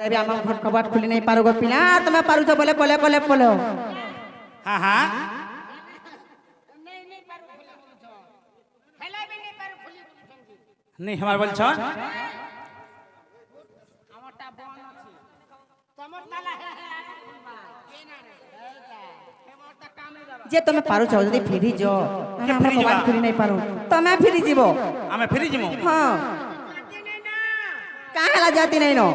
ଏବେ ଆମ ଘର କବାଟ ଖୋଲି ନାଇଁ ପାରୁ ଗো ପିଲା ତମେ ପାରୁଛ ବୋଲେ କଲେ କଲେ ପলো হ্যাঁ হ্যাঁ नहीं हमार बोल छन जे तमे पारुछ जदी फेरी जो हम कबाट खोली नहीं पारू तमे फेरी जीवो आमे फेरी जिमु हां काहेला जाती नहीं नो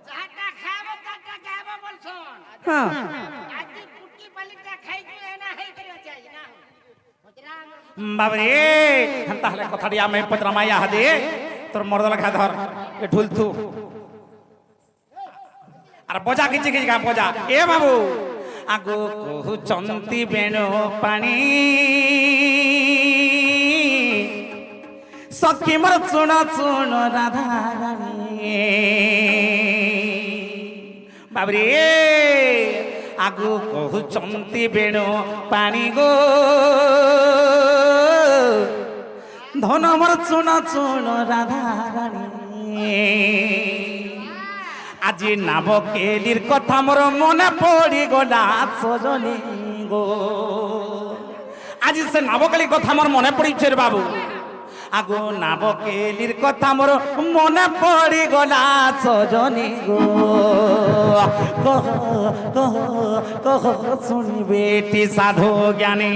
जाटा खाबो जाटा खाबो बोलछन हां आजी पुटकी बलिटा खाइ दिए ना हे करे चाहिए ना बाबरे हम ताहले कथाडी आमे पतरामाया हदे तोर मर्द लखा धर ए ढुलथु अरे बजा किछि किछि गा बजा ए बाबू आगो कहउचंती बेणो पानी सखी मोर चुन चुन राधा रानी बाबरे आगो कहउचंती बेणो पानी गो धन मोर चुन चुन राधा रानी আজি নাবকেলির কথা মোর মনে পড়ি গলা সজনী গো আজি সে নাবকেলির কথা মোর মনে পড়িছে রে বাবু আগো নাবকেলির কথা মোর মনে পড়ি গলা সজনী গো কহ কহ কহ শুনি বেটি সাধু জ্ঞানী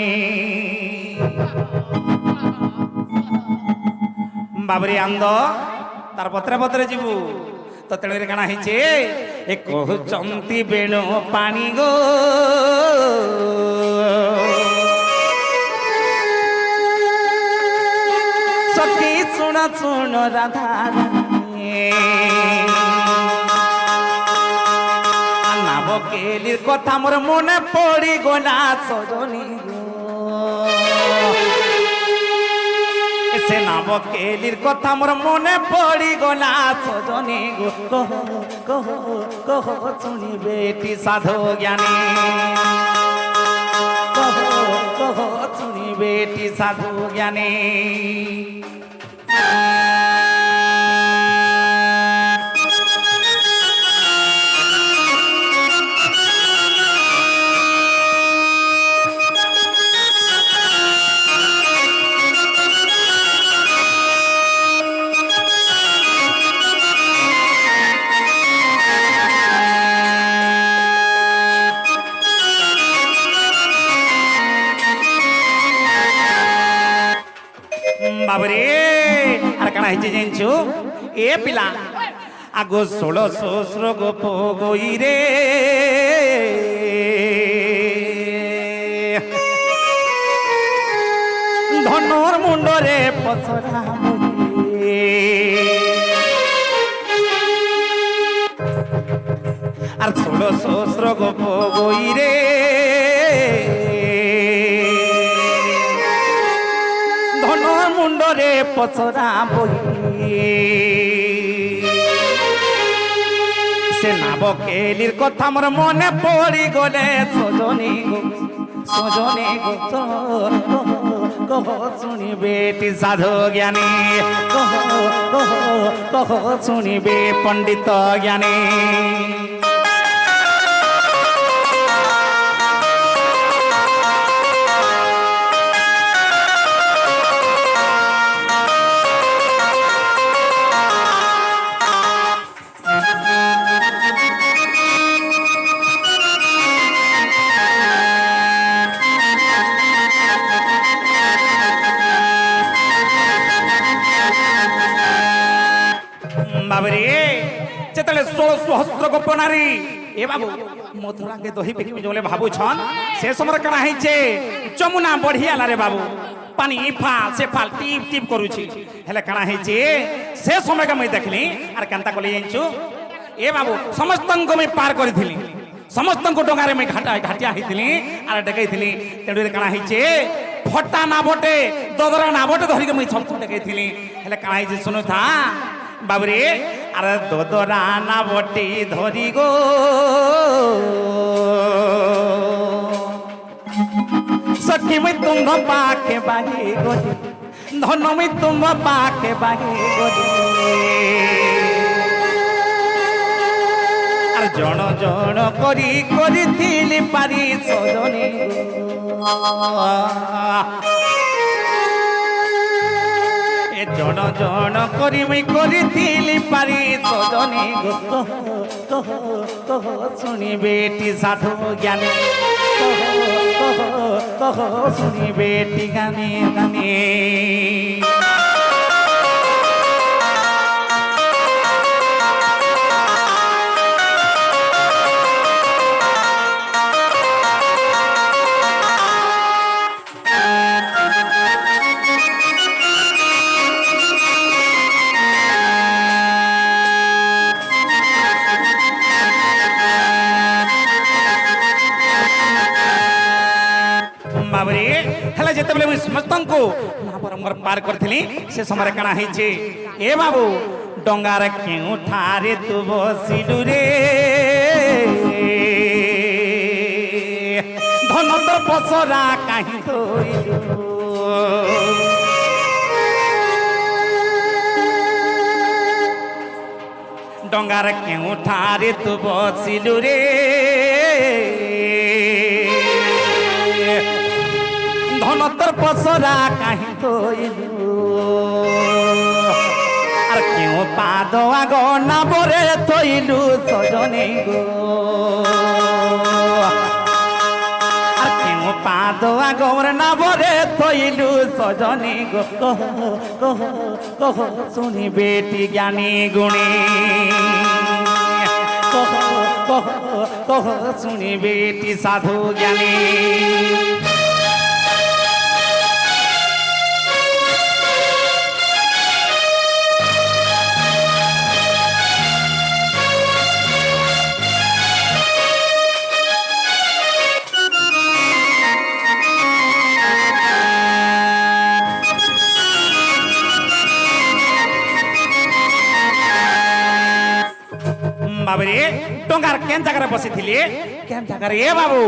বাবরি আন্দ তার পত্রে পত্রে যাবু तो तेरे काना हिचे ए कहउचंती बेणो पानी गो सखी सुन सुन राधा नाबकेलिर कथा मोर मने पड़ी गला सजनी गो से नाबकेलिर कथा मोर मने पड़ी गला सजनी गो कह कह कह सुनी बेटी साधु ज्ञानी कह कह सुनी बेटी साधु ज्ञानी बाबरे अरे कणा हिचे जेंचु ए पिला आगो 1600 गोप गोई रे धनर मुंडरे पसरा আর 1600 গোপ গোই রে মুন্ডরে পছরা বই সে নাবকেলির কথা মোর মনে পড়ি গলে সজনী গো কহ শুনি বেটি সাধু জ্ঞানী কহ কহ কহ শুনিবে পণ্ডিত জ্ঞানী बाबरे जेतले 1600 गोप नारी ए बाबू मथुरा के दही पेटी में जोले भाबू छन से समर कना हिचे जमुना बढ़िया ला रे बाबू पानी इफा से फाल टीप टीप करूची हेले कना हिचे से समय के मैं देखली आर कांता कोले जेंचु ए बाबू समस्तन को मैं पार करिथिली समस्तन को डोंगारे में घाटिया हिथिली आर डकैथिली तेडुरे कना हिचे फटा ना बटे ददरा ना बटे धरि के मैं सब डकैथिली हेले कना हिचे सुनु था बाबरे अरे दोदरा ना बटी धरी गो सखी में तुम पाके बागी गोरी धन में तुम पाके बागी गोरी আর জন জন করি করিଥିଲି পারি সজনী এ জন জন করি মুই করিଥିଲି পারি সজনী কহ শুনিবে টি সাধু জ্ঞানী কহ শুনিবে টি গানে গানে बाबरे हेला जेतेबेले मुई समस्तंको महापरमर पार करथिली से समय काना हेचे ए बाबू डंगार केउ ठारे तू बसिलु रे धन तो पसरा काहि होइलु डंगार केउ ठारे तू बसिलु रे ধনতর পসরা কাহি কইলু আর কেউ পাদ আগ না বরে থইলু সজনী গো আর কেউ পাদ আগ না বরে থইলু সজনী গো কহ শুনিবে টি জ্ঞানী গুণী কহ শুনিবে টি সাধু জ্ঞানী बाबरे टंगार केन जगह बसी थिले केन जगह ए बाबू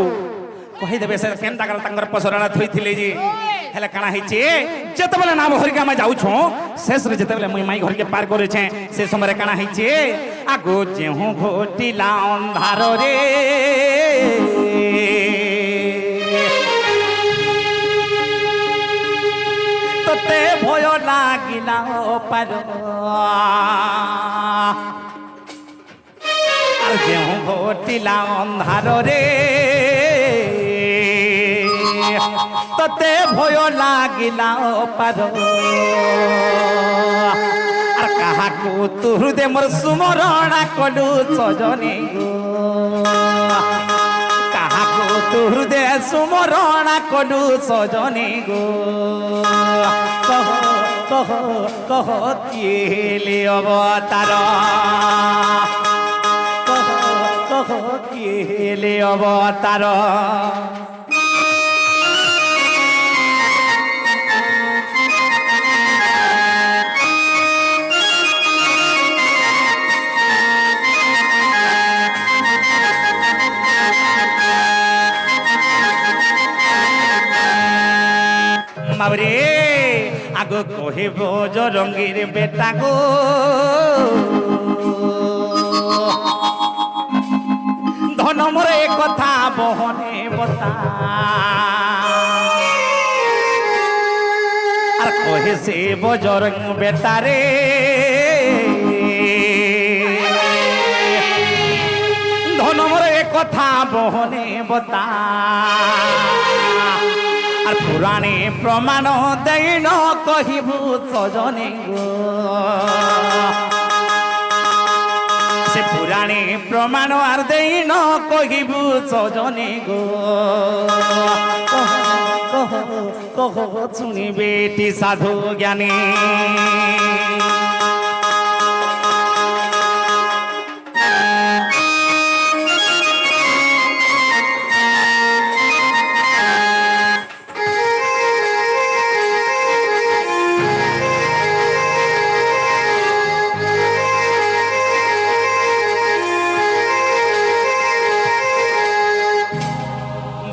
कहि देबे से केन जगह तंगर पसराना थई थिले जी हेला काना हिचे जतबेले नाम हरिका में जाउ छो शेष रे जतबेले मुई माई घर के पार करे छे से समय काना हिचे आगो जेहु घोटिला अंधार रे तते भय लागिला पार যেহু ঘটিলা অন্ধার রে ততে ভয় লাগিলা পার আর কাহাকু তু হৃদয় মোর সুমরণা কলু সজনী গো কাহাকু তু হৃদয় সুমরণা কলু সজনী গো কহ কিলে অবতার কিলে অবতার বাবরে আগ কহিব জরঙ্গীর বেটা গো ধনমরে কথা বহনে বতা আর কহে সে বজরং বেতারে ধনমরে কথা বহনে বতা আর পুরাণে প্রমাণ দেইন কহিবু সজনী গো সে পুরাণে প্রমাণ আর দেইন কহিবু সজনী গো কহ শুনিবে টি সাধু জ্ঞানী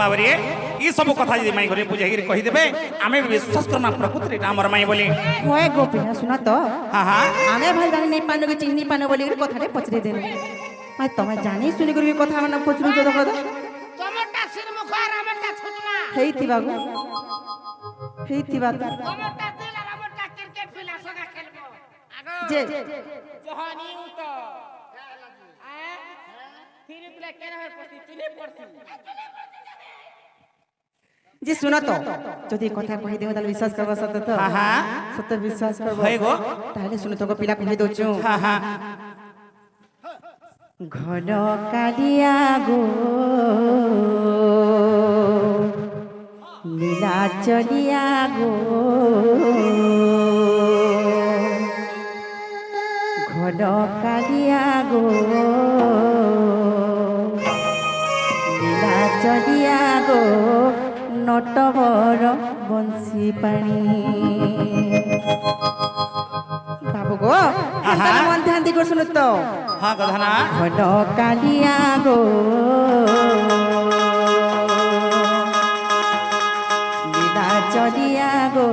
बाबरे ये सब कथा यदि माई घरे बुझाई कही देबे आमे विश्वास करना प्रकृति रे हमर माई बोली ओए गोपी सुना तो हां हां आमे भाई जानी नहीं पानो के चिन्नी पानो बोली कथा रे पचरे देले আই তোমায় জানি শুনি করি কথা আমার নাম পচুরি তো কথা তোমারটা সিরমুখ আর আমারটা ছুটমা হেইতিবা গো হেইতিবা তোমারটা দিল আর আমারটা ক্রিকেট ফিলা সগা খেলবো আগো যে জহানি উতো ফিরে তুলে কেন হয় পড়ছি তুলে পড়ছি যে শুনো তো যদি কথা কই দেও তাহলে বিশ্বাস করবা সত্য তো হ্যাঁ হ্যাঁ সত্য বিশ্বাস করবো হয়ে গো তাহলে শুনো তো পিলা কই দউছু হ্যাঁ হ্যাঁ ঘন কালিয়া গো লীলা চলিয়া গো ঘন কালিয়া গো লীলা চলিয়া গো নটবর বংশী পাণী বাবু গো মন ধ্যান দি শুনো তো হ্যাঁ কথা না ঘন কালিয়া গো লীলা চলিয়া গো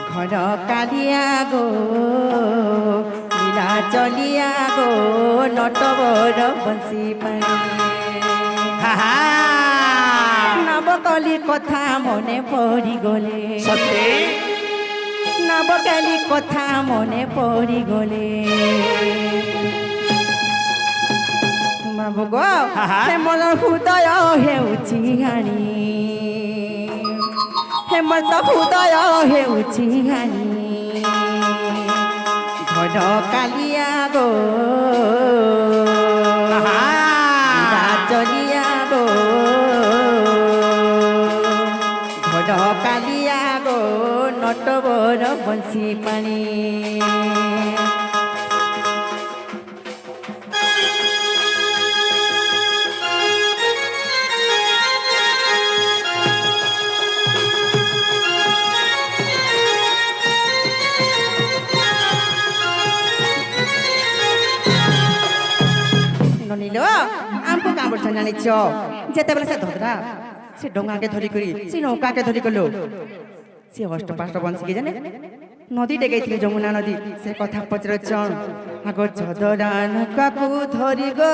ঘন কালিয়া গো লীলা চলিয়া গো নটবর বংশী পাণী হ্যাঁ হ্যাঁ নবকলি কথা মনে পড়ি গলে সত্যি নবকালি কথা মনে পড়ি গলে বাবু গো হে মন হৃদয় হেউছি হানি হে মন হৃদয় হেউছি হানি ঘন কালিয়া গো চলিয়া গো ঘন কালিয়া গো নটবর বংশী পাণী ননিল আমকো কাম বলছ জানিছ যেতেবেলে সে ধরা সে ডঙ্গাকে ধরি করি সে নৌকাকে ধরি গলো সে অষ্টপাষ্ট বংশীকে জানে নদীতে গেছিল যমুনা নদী সে কথা পচরছ আগ চদরা নৌকাকু ধরি গো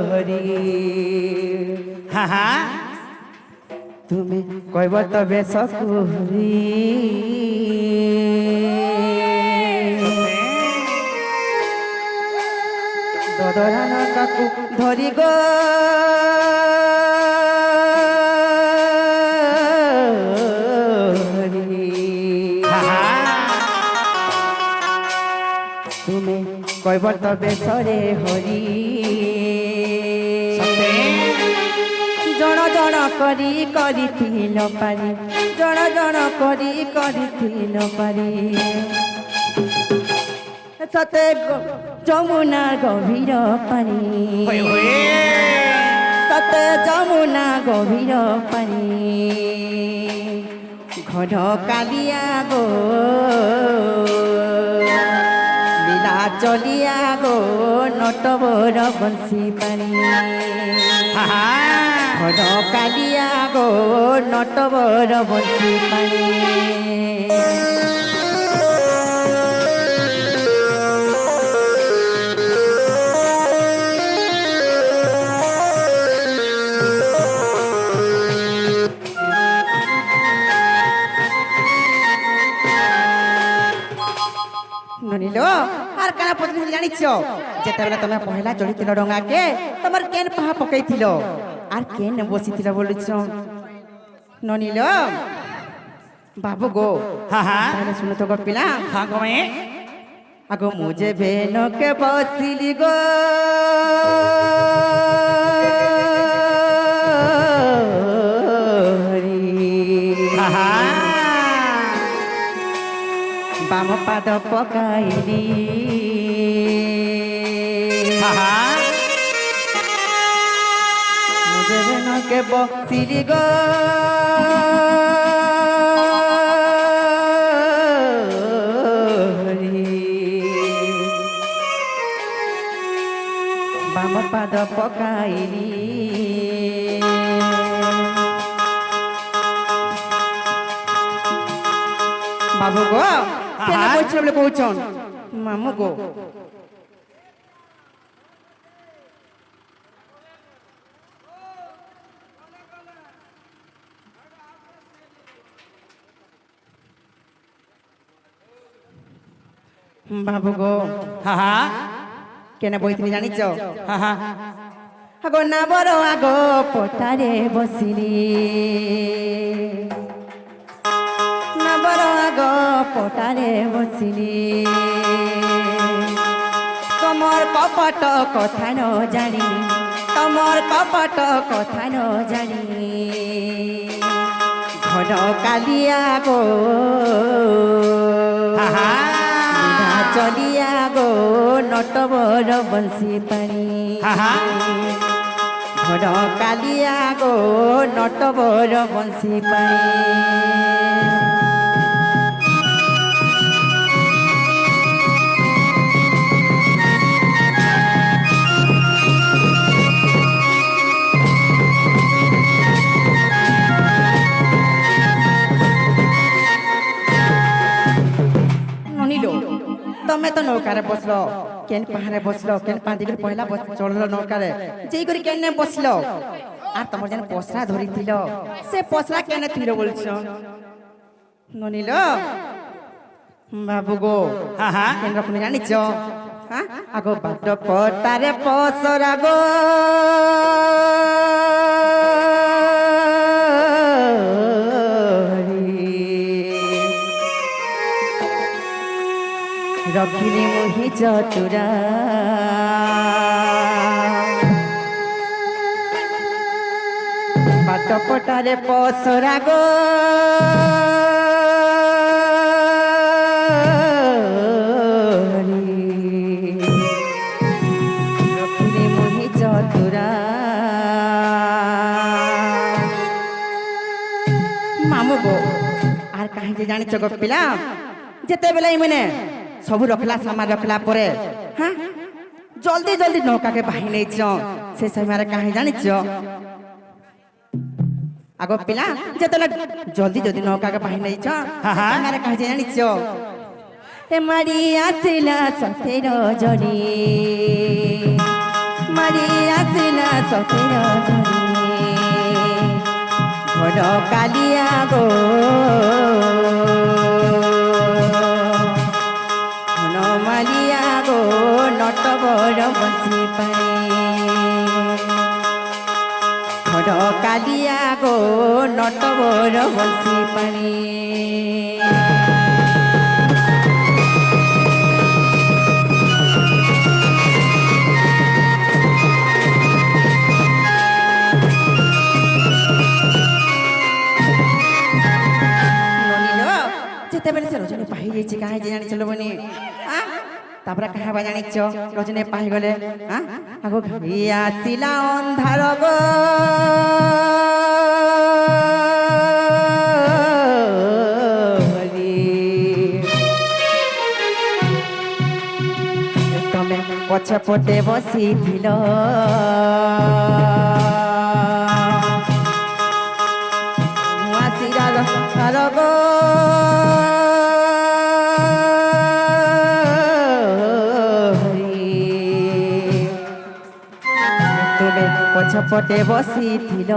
হরি হ্যাঁ হ্যাঁ তুমি কইব তবে সকুরি দদরা নৌকাকু ধরি গো তুমি কইব তবে সরে হরি জণ জণ করি করিথিল পারি জণ জণ করি করিথিল পারি সতে যমুনা গভীর পানি সতে যমুনা গভীর পানি ঘন কালিয়া গো লীলা চলিয়া গো নটবর বংশী পাণী ঘন কালিয়া গো নটবর বংশী পাণী ননিল আর কানা পদ্ধতি জানিছ যেতেবেলে তুমি পহেলা চড়িছিল ডঙ্গাকে তোমার কেন পাহা পকাইছিল আর কেন বসিছিল বলিছ ননিল বাবু গো হ্যাঁ হ্যাঁ তাহলে শুনো তো গপিলা হ্যাঁ গমে আগো মুঝে বেনকে বসিলি গো হ্যাঁ হ্যাঁ বাম পাদ পকাইলি হ্যাঁ হ্যাঁ মুঝে বেনকে বসিলি গো বাম পাদ পকাইলি বাবু গো কেন বলছিল বলে কৌছন মামু গো বাবু গো হা হা কেন বইতিনি জানিছ হা হা আগো না বড় আগো পটারে বসিলি না বড় আগো পটারে বসিলি তোমার কপট কথা ন জানি তোমার কপট কথা ন জানি ঘন কালিয়া গো হা হা চলিয়া গো নটবর বংশী পানি হা হা ঘন কালিয়া গো নটবর বংশী পানি তুমি তো নৌকারে বসলো কেন পাহাড়ে বসলো কেন পাঁদিকে পয়লা চড়লো নৌকারে যেই করে কেন বসলো আর তোমার যেন পসরা ধরিছিল সে পসরা কেন থিল বলছ ননিল বাবু গো হা হা কেন রকম জানিছ হ্যাঁ আগো but পটারে পসরা go রখিলি Muhi Chatura but পটারে পসরা গো রখিলি মুহি চতুরা মামু গো আর কাহিনী জানিছ গো পিলা যেতেবেলে মানে সবু রখলা সামান রখলা পরে হ্যাঁ জলদি জলদি নৌকাকে বাহি নেইছ সে সময় কাহি জানিছ আগ পিলা যেতলে জলদি জলদি নৌকাকে বাহি নেইছ সময় কাহি জানিছ এ মারি আসিলা সতের জনি মারি আসিলা সতের জনি ঘর কালিয়া গো মালিয়া গো নটবর বসি পানি ঘর কালিয়া গো নটবর বসি পানি যেতেবেলে সে রজনী পাহি যাইছে কাহে জানিছিল বনি তারপরে কাহাবা জানিছ রজনী পাহি গলে আগো ঘাই আসিলা অন্ধার গো তুমি পছে পটে বসিছিল আসিলা অন্ধার গো পছপটে বসিছিল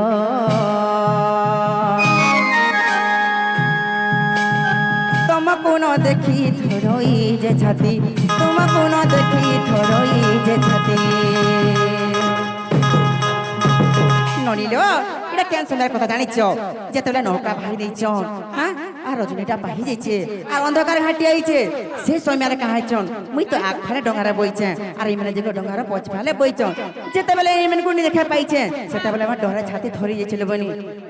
তোমাকু ন দেখি থরই যে ছাতি তোমাকু ন দেখি থরই যে ছাতি ননিল এটা ক্যান্সেলের কথা জানিছ যেতবেলে নৌকা ভাই দিয়েছ হ্যাঁ আর রজনীটা বাহি যাইছে আর অন্ধকার হাঁটি আইছে সে সময় কাহাইছন মুই তো আগ ফালে ডঙ্গারে বইছে আর এই মানে যে ডঙ্গারে পছ ফালে বইছন যেতেবেলে এই মানে গুনি দেখা পাইছে সেতেবেলে আমার ডরে ছাতি ধরি যাইছিল বনি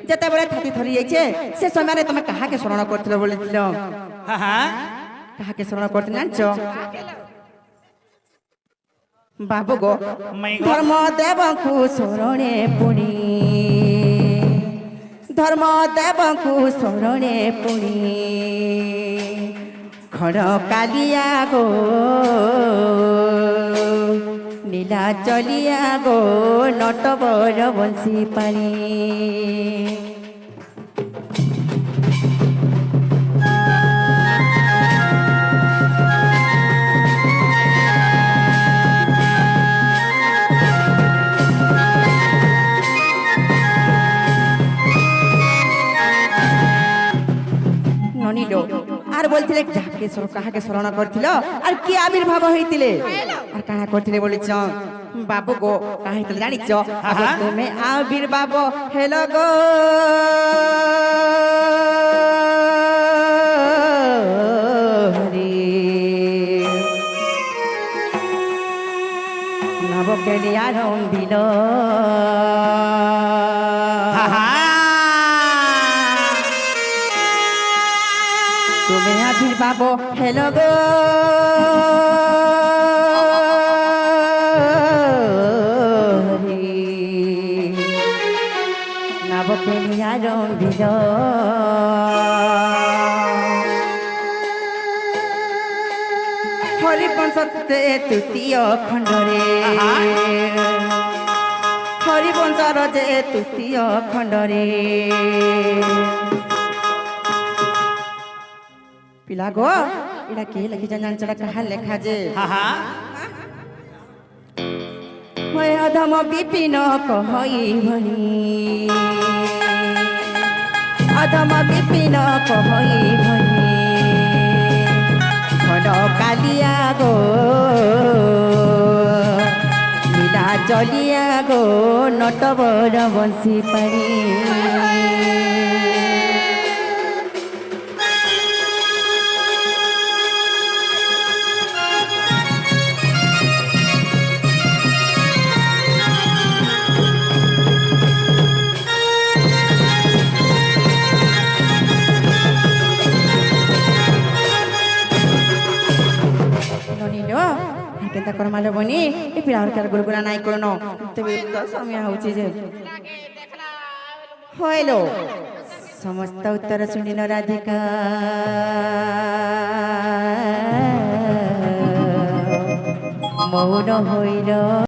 যেতেবেলে ছাতি ধরি যাইছে সে সময় তুমি কাহাকে স্মরণ করছিল বলেছিল হা হা কাহাকে স্মরণ করতে জানছ বাবু গো ধর্ম দেবଙ୍କୁ স্মরণে পুনি ধর্ম দেবଙ୍କୁ স্মরণে পুনি খড় কালিয়া গো নীলা চলিয়া গো নটবর বংশী পানি ননিলো আর বলছিলে যাকে কাহাকে স্মরণ করছিল আর কি আবির্ভাব হইতিলে আর কাহা করছিলে বলিছ বাবু গো কাহা হইতিলে জানিছ আহা। তুমি আবির্ভাব হেলো গো নবকেলি আরম্ভিল আহা। তুমি আবির্ভাব হেলো গো নবকেলি আরম্ভিল হরিবংশতে তৃতীয় খণ্ডরে হরিবংশর যে তৃতীয় খণ্ডরে পিলা গো এটা কে লিখিছ জানছ কাহা লেখা যে আহা। হয় অধম বিপিন কহই ভনি অধম বিপিন কহই ভনি খড কালিয়া গো নীলা জলিয়া গো নটবর বংশী পারি ননিলো কেনতা করমালে বনি এ পিলার কার গুলগুলা নাই করনো তবে তো সময় হচ্ছে যে লাগে দেখলা হইলো সমস্ত উত্তর শুনিল রাধিকা মৌন হইল